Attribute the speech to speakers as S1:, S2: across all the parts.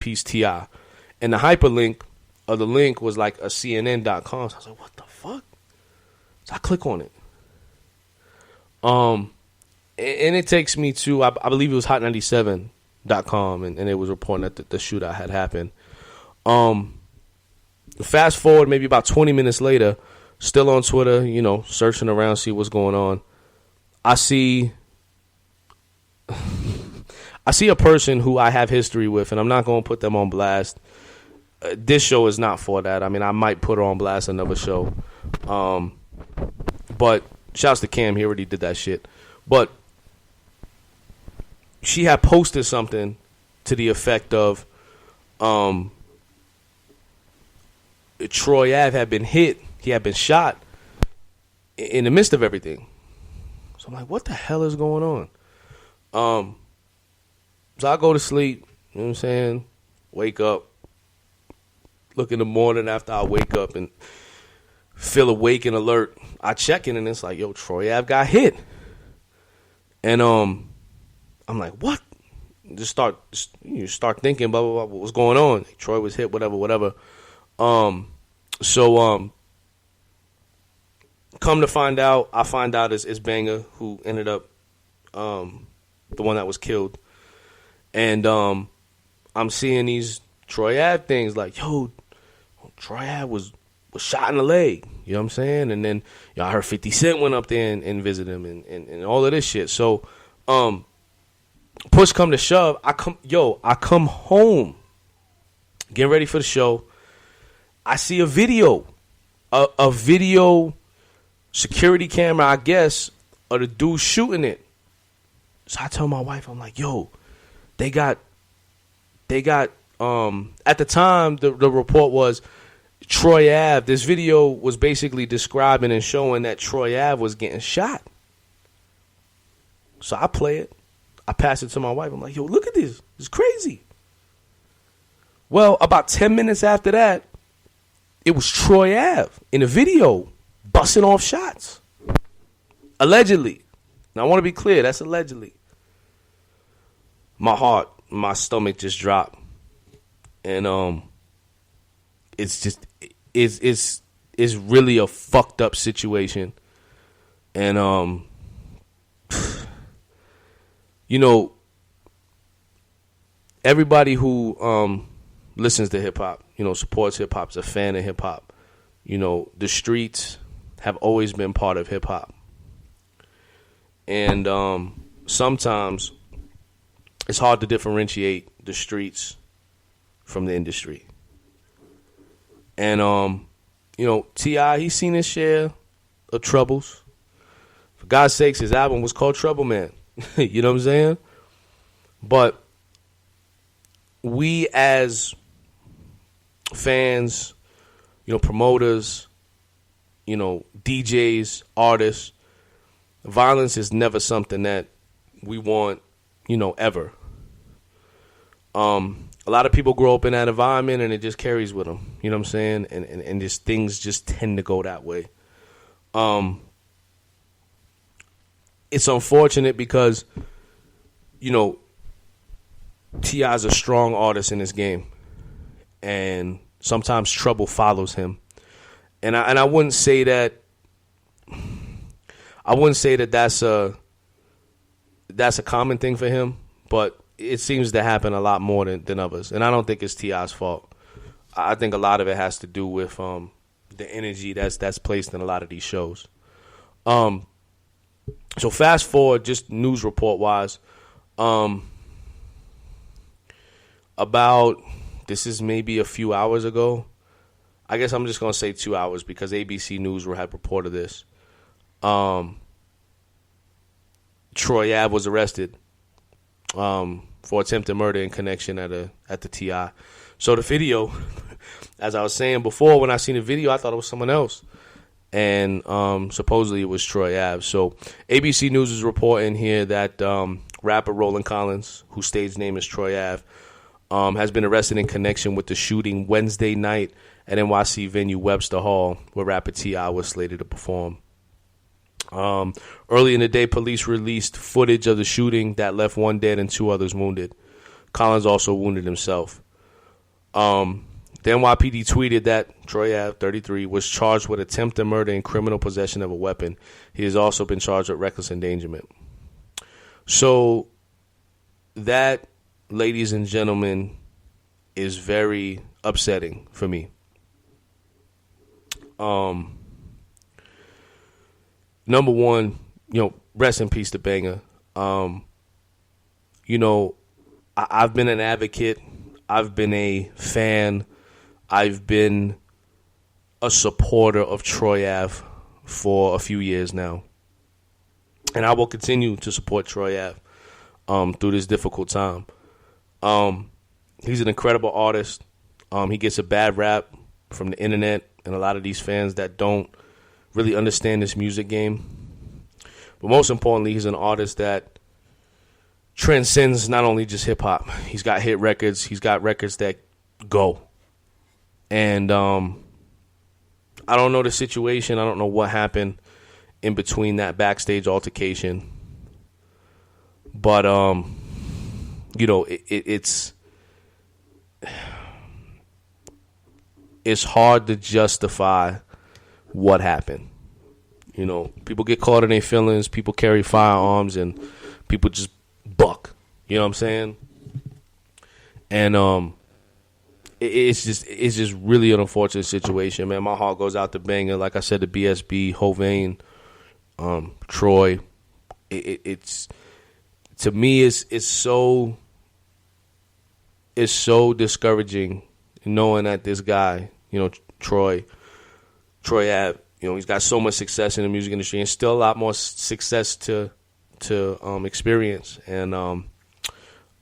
S1: Peace T.I. And the hyperlink of the link was like a CNN.com. So I was like, what the fuck? So I click on it. And it takes me to, I believe it was hot97.com, and it was reporting that the shootout had happened. Fast forward maybe about 20 minutes later, still on Twitter, searching around, see what's going on. I see a person who I have history with, and I'm not going to put them on blast. This show is not for that. I mean, I might put her on blast another show. But shouts to Cam, he already did that shit. But she had posted something to the effect of Troy Ave had been hit. He had been shot in the midst of everything. So I'm like, what the hell is going on? So I go to sleep, you know what I'm saying? Wake up. Look in the morning after I wake up and feel awake and alert. I check in and it's like, yo, Troy Ave got hit. And I'm like, what? You start thinking, blah, blah, blah, what was going on? Troy was hit, whatever. So come to find out, I find out it's Banger who ended up the one that was killed. And I'm seeing these Troy Ave things like, yo, Troy Ave was shot in the leg. You know what I'm saying? And then I heard 50 Cent went up there and visited him and all of this shit. So push come to shove, I come home, getting ready for the show. I see a video security camera, I guess, of the dude shooting it. So I tell my wife, I'm like, yo, they got at the time the report was Troy Ave. This video was basically describing and showing that Troy Ave was getting shot. So I play it. I pass it to my wife. I'm like, yo, look at this. It's crazy. Well, about 10 minutes after that, it was Troy Ave in a video busting off shots. Allegedly. Now, I want to be clear. That's allegedly. My stomach just dropped. And it's really a fucked up situation. And everybody who listens to hip hop, supports hip hop, is a fan of hip hop. The streets have always been part of hip hop. And sometimes it's hard to differentiate the streets from the industry. And T.I., he's seen his share of troubles. For God's sakes, his album was called Trouble Man. You know what I'm saying? But we as fans, promoters, DJs, artists, violence is never something that we want, ever. A lot of people grow up in that environment and it just carries with them. You know what I'm saying? And just things just tend to go that way. It's unfortunate because, T.I.'s a strong artist in this game. And sometimes trouble follows him. And I wouldn't say that that's a common thing for him, but it seems to happen a lot more than others. And I don't think it's T.I.'s fault. I think a lot of it has to do with the energy that's placed in a lot of these shows. So fast forward, just news report wise, about, this is maybe a few hours ago. I guess I'm just going to say 2 hours because ABC News had reported this. Troy Ave was arrested for attempted murder in connection at the T.I. So the video, as I was saying before, when I seen the video, I thought it was someone else. And supposedly it was Troy Ave. So ABC News is reporting here that rapper Roland Collins, whose stage name is Troy Ave, has been arrested in connection with the shooting Wednesday night at NYC venue Webster Hall, where rapper T.I. was slated to perform. Early in the day, police released footage of the shooting that left one dead and 2 others wounded. Collins also wounded himself. The NYPD tweeted that Troy Ave, 33, was charged with attempted murder and criminal possession of a weapon. He has also been charged with reckless endangerment. So that, ladies and gentlemen, is very upsetting for me. Number one, rest in peace to Banger. I've been an advocate. I've been a fan. I've been a supporter of Troy Ave for a few years now. And I will continue to support Troy Ave through this difficult time. He's an incredible artist. He gets a bad rap from the internet and a lot of these fans that don't really understand this music game. But most importantly, he's an artist that transcends not only just hip-hop. He's got hit records. He's got records that go. And I don't know the situation. I don't know what happened in between that backstage altercation. But, it's hard to justify what happened. People get caught in their feelings. People carry firearms, and people just buck. You know what I'm saying? And it's just really an unfortunate situation, man. My heart goes out to Banger. Like I said, to BSB, Hovain, Troy. It's to me, it's so discouraging knowing that this guy, Troy Ave, he's got so much success in the music industry and still a lot more success to experience. And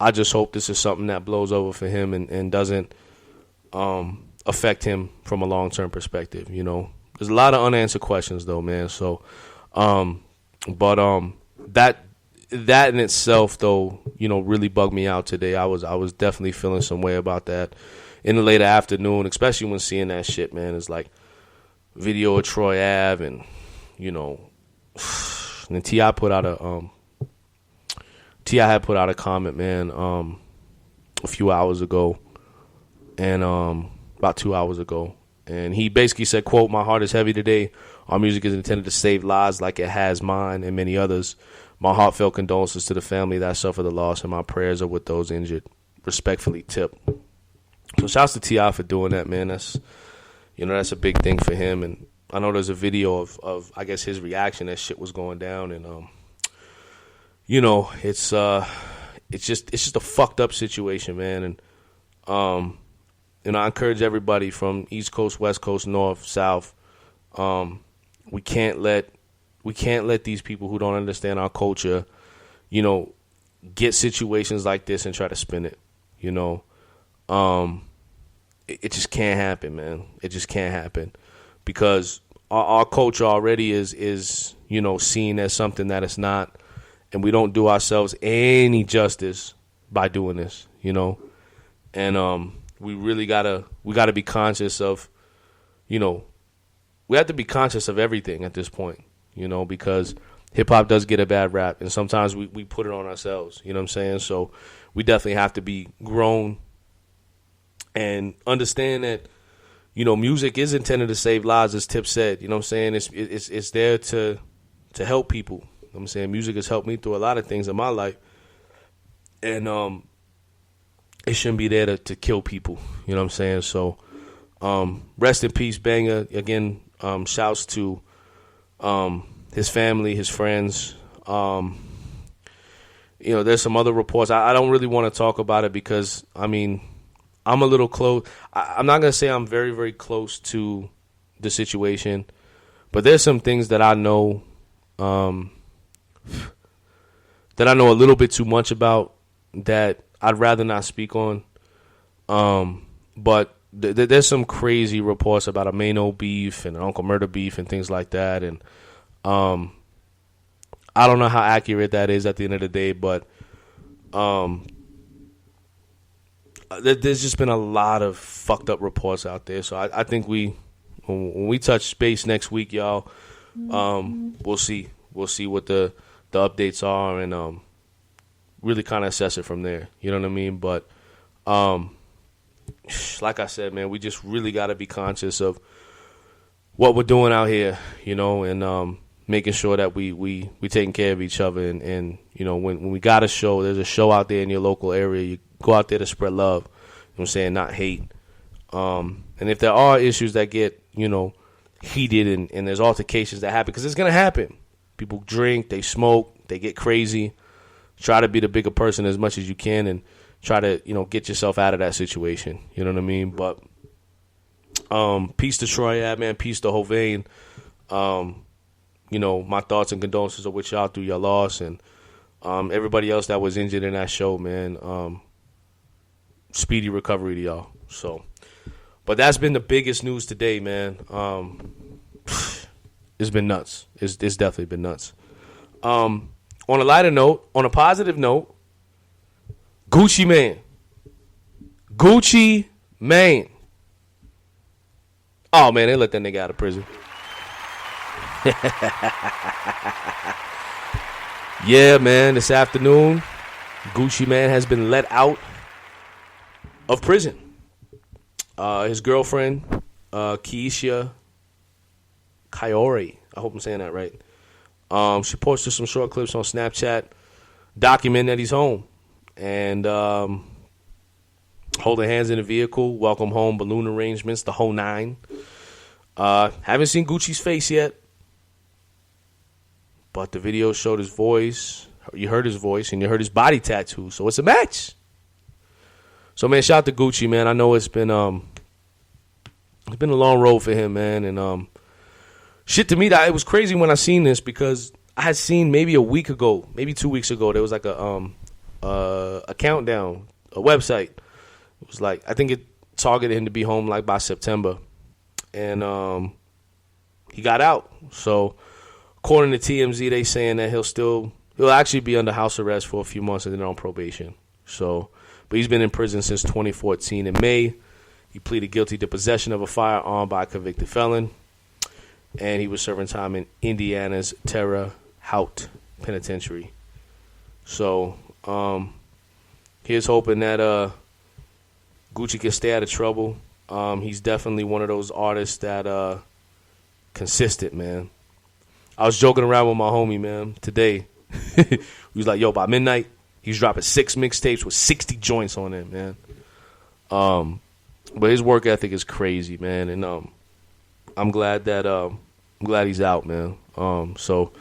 S1: I just hope this is something that blows over for him and doesn't affect him from a long-term perspective. There's a lot of unanswered questions though, man. So, that in itself though, really bugged me out today. I was definitely feeling some way about that in the later afternoon, especially when seeing that shit, man. It's like video of Troy Ave and, and then T.I. had put out a comment, man, a few hours ago, and about 2 hours ago, and he basically said, quote, "My heart is heavy today. Our music is intended to save lives like it has mine and many others. My heartfelt condolences to the family that suffered the loss, and my prayers are with those injured. Respectfully, Tip." So shouts to T.I. for doing that, man. That's a big thing for him. And I know there's a video of I guess his reaction as shit was going down, and it's just a fucked up situation, man. And I encourage everybody from East Coast, West Coast, North, South. We can't let these people who don't understand our culture, get situations like this and try to spin it. It just can't happen, man. It just can't happen because our culture already is seen as something that it's not, and we don't do ourselves any justice by doing this, and we really gotta be conscious of, we have to be conscious of everything at this point, because hip hop does get a bad rap, and sometimes we put it on ourselves, you know what I'm saying? So we definitely have to be grown and understand that, music is intended to save lives, as Tip said. You know what I'm saying? It's there to help people. You know what I'm saying? Music has helped me through a lot of things in my life. And it shouldn't be there to kill people. You know what I'm saying? So rest in peace, Banger. Again, shouts to his family, his friends. There's some other reports. I don't really want to talk about it because, I'm a little close. I'm not going to say I'm very, very close to the situation, but there's some things that I know a little bit too much about that I'd rather not speak on. But there's some crazy reports about a Mano beef and an Uncle Murder beef and things like that. And I don't know how accurate that is at the end of the day, but there's just been a lot of fucked up reports out there. So I think when we touch base next week, y'all, we'll see what the updates are and really kind of assess it from there. You know what I mean? But like I said, man, we just really got to be conscious of what we're doing out here, you know, and making sure that we taking care of each other. And you know, when we got a show, there's a show out there in your local area, you go out there to spread love, you know what I'm saying, not hate. And if there are issues that get, you know, heated and there's altercations that happen, because it's going to happen. People drink, they smoke, they get crazy. Try to be the bigger person as much as you can and try to, you know, get yourself out of that situation. You know what I mean? But peace to Troy, man. Peace to Hovain. You know, my thoughts and condolences are with y'all through your loss, and everybody else that was injured in that show, man. Speedy recovery to y'all. So, but that's been the biggest news today, man. It's been nuts. It's definitely been nuts. On a lighter note, on a positive note, Gucci Mane. Oh, man, they let that nigga out of prison. Yeah, man, this afternoon, Gucci Mane has been let out of prison. His girlfriend, Keisha Kayori, I hope I'm saying that right. She posted some short clips on Snapchat documenting that he's home. And holding hands in the vehicle, welcome home, balloon arrangements, the whole nine. Haven't seen Gucci's face yet, but the video showed his voice. You heard his voice, and you heard his body tattoo, so it's a match. So, man, shout out to Gucci, man. I know it's been a long road for him, man, and shit, to me, it was crazy when I seen this, because I had seen maybe a week ago, maybe 2 weeks ago, there was like a countdown, a website. It was like, I think it targeted him to be home like by September, and he got out. So according to TMZ, they saying that he'll actually be under house arrest for a few months and then on probation. So, but he's been in prison since 2014. In May, he pleaded guilty to possession of a firearm by a convicted felon, and he was serving time in Indiana's Terre Haute Penitentiary. So, here's hoping that Gucci can stay out of trouble. He's definitely one of those artists that consistent, man. I was joking around with my homie, man, today. He was like, yo, by midnight, he's dropping 6 mixtapes with 60 joints on it, man. But his work ethic is crazy, man, and I'm glad he's out, man. So,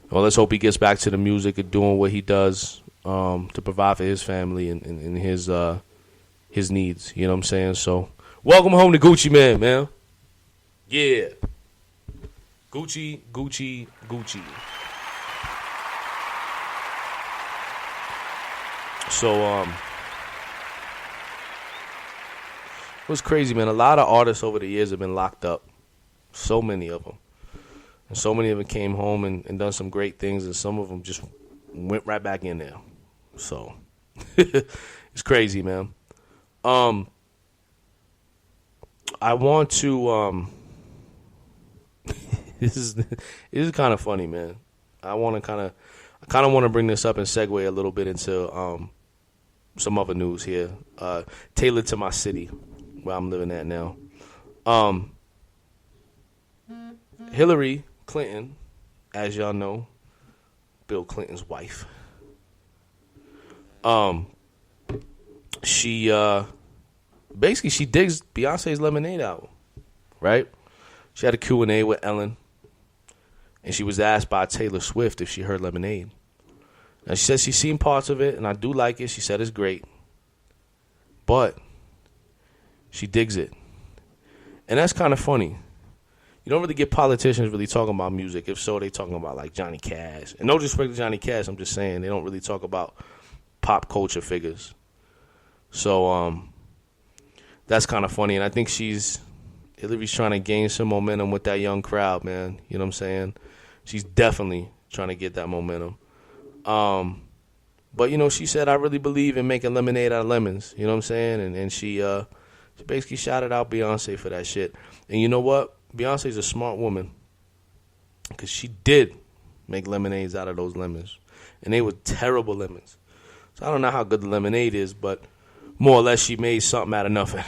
S1: well, let's hope he gets back to the music and doing what he does to provide for his family and his needs. You know what I'm saying? So, welcome home to Gucci Mane, man. Yeah, Gucci. So, it was crazy, man. A lot of artists over the years have been locked up. So many of them. And so many of them came home and done some great things, and some of them just went right back in there. So, it's crazy, man. I want to, this is kind of funny, man. I kind of want to bring this up and segue a little bit into some other news here. Tailored to my city, where I'm living at now. Hillary Clinton, as y'all know, Bill Clinton's wife. She basically she digs Beyonce's Lemonade album, right? She had a Q&A with Ellen, and she was asked by Taylor Swift if she heard Lemonade. And she said she's seen parts of it, and I do like it. She said it's great, but she digs it, and that's kind of funny. You don't really get politicians really talking about music. If so, they talking about like Johnny Cash. And no disrespect to Johnny Cash, I'm just saying they don't really talk about pop culture figures. So that's kind of funny. And I think Hillary's trying to gain some momentum with that young crowd, man. You know what I'm saying? She's definitely trying to get that momentum. But, you know, she said, I really believe in making lemonade out of lemons. You know what I'm saying? And she basically shouted out Beyonce for that shit. And you know what? Beyonce's a smart woman, because she did make lemonades out of those lemons, and they were terrible lemons. So I don't know how good the lemonade is, but more or less she made something out of nothing.